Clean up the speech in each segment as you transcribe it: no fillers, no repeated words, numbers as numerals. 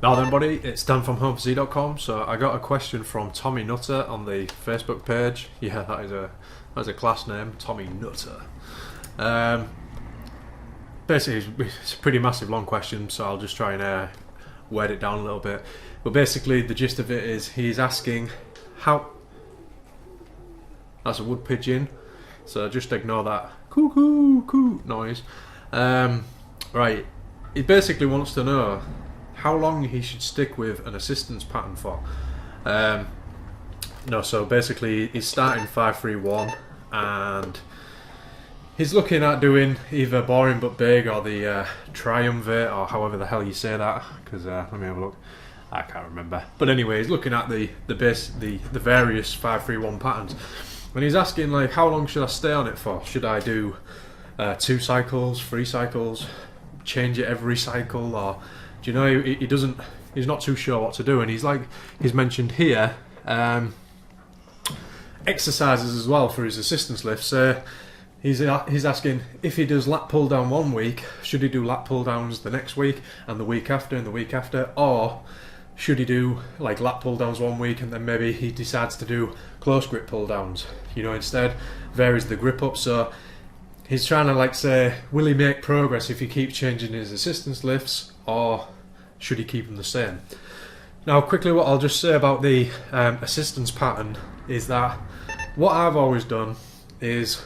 Now then, buddy, it's Dan from homefz.com. So I got a question from Tommy Nutter on the Facebook page. Yeah, that is a class name, Tommy Nutter. Basically, it's a pretty massive long question, so I'll just try and word it down a little bit. But basically, the gist of it is he's asking how. That's a wood pigeon, so just ignore that coo noise. Right, he basically wants to know how long he should stick with an assistance pattern for. So basically he's starting 5-3-1 and he's looking at doing either boring but big or the triumvirate, or however the hell you say that, because let me have a look, I can't remember. But anyway, he's looking at the various 5-3-1 patterns, and he's asking, like, how long should I stay on it for? Should I do 2 cycles, 3 cycles, change it every cycle, or do you know, he's not too sure what to do. And he's mentioned here exercises as well for his assistance lifts. So he's asking, if he does lat pull down one week, should he do lat pull downs the next week and the week after and the week after, or should he do like lat pull downs one week and then maybe he decides to do close grip pull downs, you know, instead, varies the grip up. So he's trying to, like, say, will he make progress if he keeps changing his assistance lifts, or should he keep them the same? Now, quickly, what I'll just say about the assistance pattern is that what I've always done is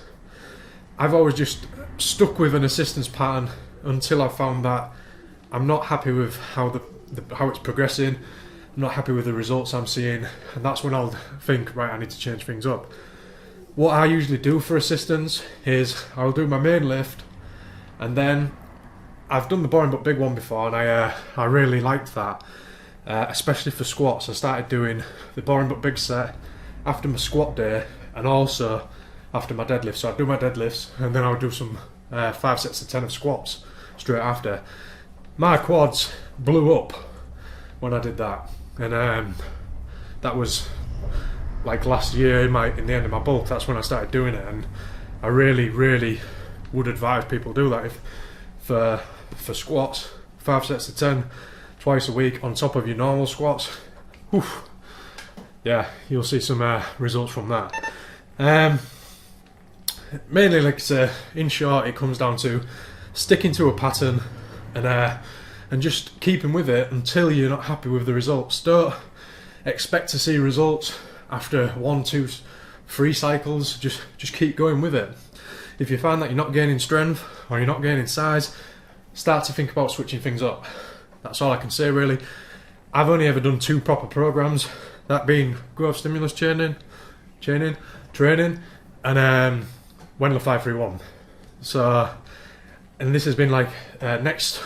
I've always just stuck with an assistance pattern until I found that I'm not happy with how how it's progressing, I'm not happy with the results I'm seeing, and that's when I'll think, right, I need to change things up. What I usually do for assistance is I'll do my main lift, and then I've done the boring but big one before, and I really liked that, especially for squats. I started doing the boring but big set after my squat day and also after my deadlift. So I'd do my deadlifts and then I would do some 5 sets of 10 of squats straight after. My quads blew up when I did that, and that was like last year in the end of my bulk. That's when I started doing it, and I really would advise people do that. If for squats, 5 sets of 10 twice a week on top of your normal squats, oof, yeah, you'll see some results from that. Mainly, like I say, in short, it comes down to sticking to a pattern and just keeping with it until you're not happy with the results. Don't expect to see results after 1, 2, 3 cycles. Just keep going with it. If you find that you're not gaining strength or you're not gaining size, start to think about switching things up. That's all I can say, really. I've only ever done 2 proper programs, that being growth stimulus training, and Wendler 5-3-1. So, and this has been like next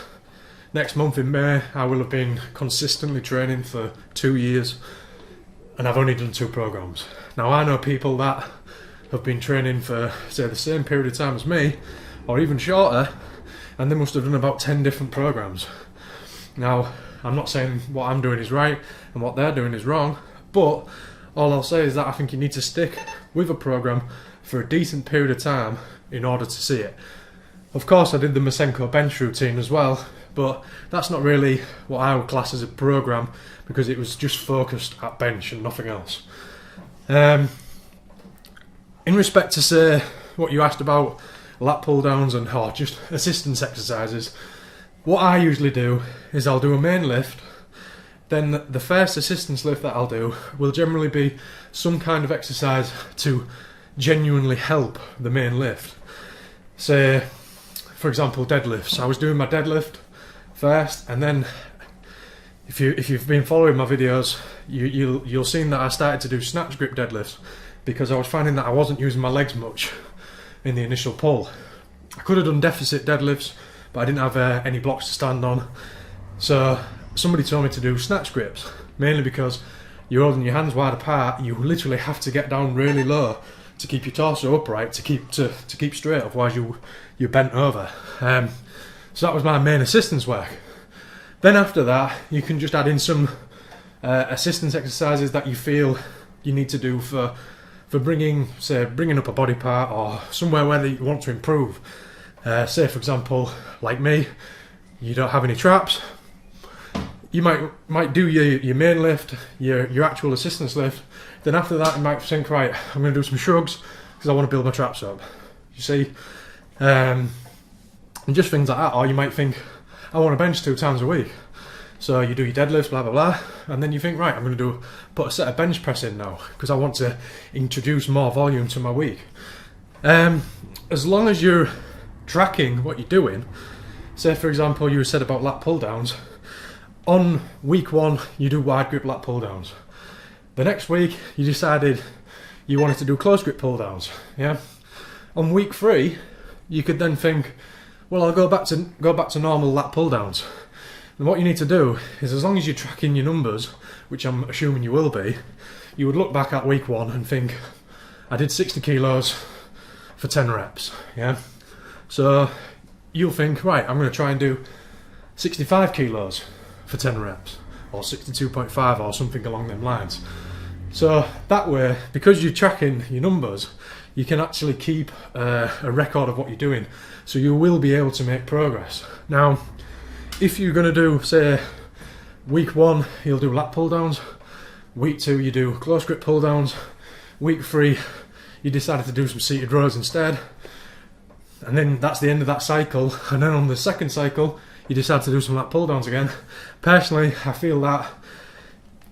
month in May, I will have been consistently training for 2 years, and I've only done 2 programs. Now, I know people that have been training for, say, the same period of time as me, or even shorter, and they must have done about 10 different programs. Now, I'm not saying what I'm doing is right and what they're doing is wrong, but all I'll say is that I think you need to stick with a program for a decent period of time in order to see it. Of course, I did the Masenko bench routine as well, but that's not really what I would class as a program, because it was just focused at bench and nothing else. In respect to, say, what you asked about lat pull downs and just assistance exercises, what I usually do is I'll do a main lift, then the first assistance lift that I'll do will generally be some kind of exercise to genuinely help the main lift. Say, for example, deadlifts. I was doing my deadlift first, and then if you've been following my videos, you'll seen that I started to do snatch grip deadlifts, because I was finding that I wasn't using my legs much in the initial pull. I could have done deficit deadlifts, but I didn't have any blocks to stand on. So somebody told me to do snatch grips, mainly because you're holding your hands wide apart. You literally have to get down really low to keep your torso upright, to keep straight, otherwise you're bent over. So that was my main assistance work. Then after that, you can just add in some assistance exercises that you feel you need to do for bringing up a body part or somewhere where you want to improve. Say, for example, like me, you don't have any traps. you might do your main lift, your actual assistance lift. Then after that, you might think, right, I'm going to do some shrugs because I want to build my traps up. You see, and just things like that. Or you might think, I want to bench 2 times a week. So you do your deadlifts, blah blah blah, and then you think, right, I'm going to put a set of bench press in now because I want to introduce more volume to my week. As long as you're tracking what you're doing, say for example you said about lat pull downs, on week 1 you do wide grip lat pull downs. The next week you decided you wanted to do close grip pull downs. Yeah. On week 3 you could then think, well, I'll go back to normal lat pull downs. And what you need to do is, as long as you're tracking your numbers, which I'm assuming you will be, you would look back at week 1 and think, I did 60 kilos for 10 reps, yeah? So you'll think, right, I'm going to try and do 65 kilos for 10 reps, or 62.5 or something along them lines. So that way, because you're tracking your numbers, you can actually keep a record of what you're doing. So you will be able to make progress. Now, if you're going to do, say, week 1, you'll do lat pull downs. Week 2, you do close grip pull downs. Week 3, you decided to do some seated rows instead. And then that's the end of that cycle. And then on the second cycle, you decide to do some lat pull downs again. Personally, I feel that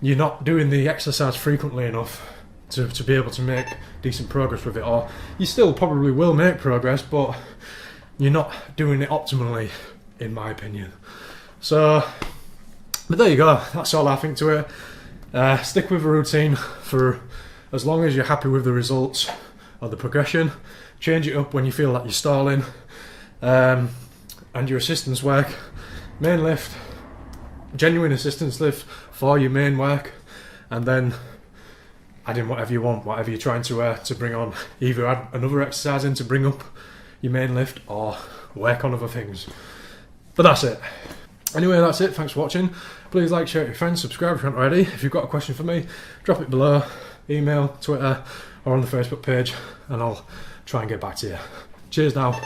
you're not doing the exercise frequently enough to be able to make decent progress with it. Or you still probably will make progress, but you're not doing it optimally, in my opinion. So, but there you go, that's all I think to it. Stick with a routine for as long as you're happy with the results or the progression. Change it up when you feel like you're stalling. And your assistance work, main lift, genuine assistance lift for your main work, and then add in whatever you want, whatever you're trying to bring on. Either add another exercise in to bring up your main lift or work on other things. But that's it. Anyway, that's it. Thanks for watching. Please like, share it with your friends, subscribe if you're not already. If you've got a question for me, drop it below, email, Twitter, or on the Facebook page, and I'll try and get back to you. Cheers now.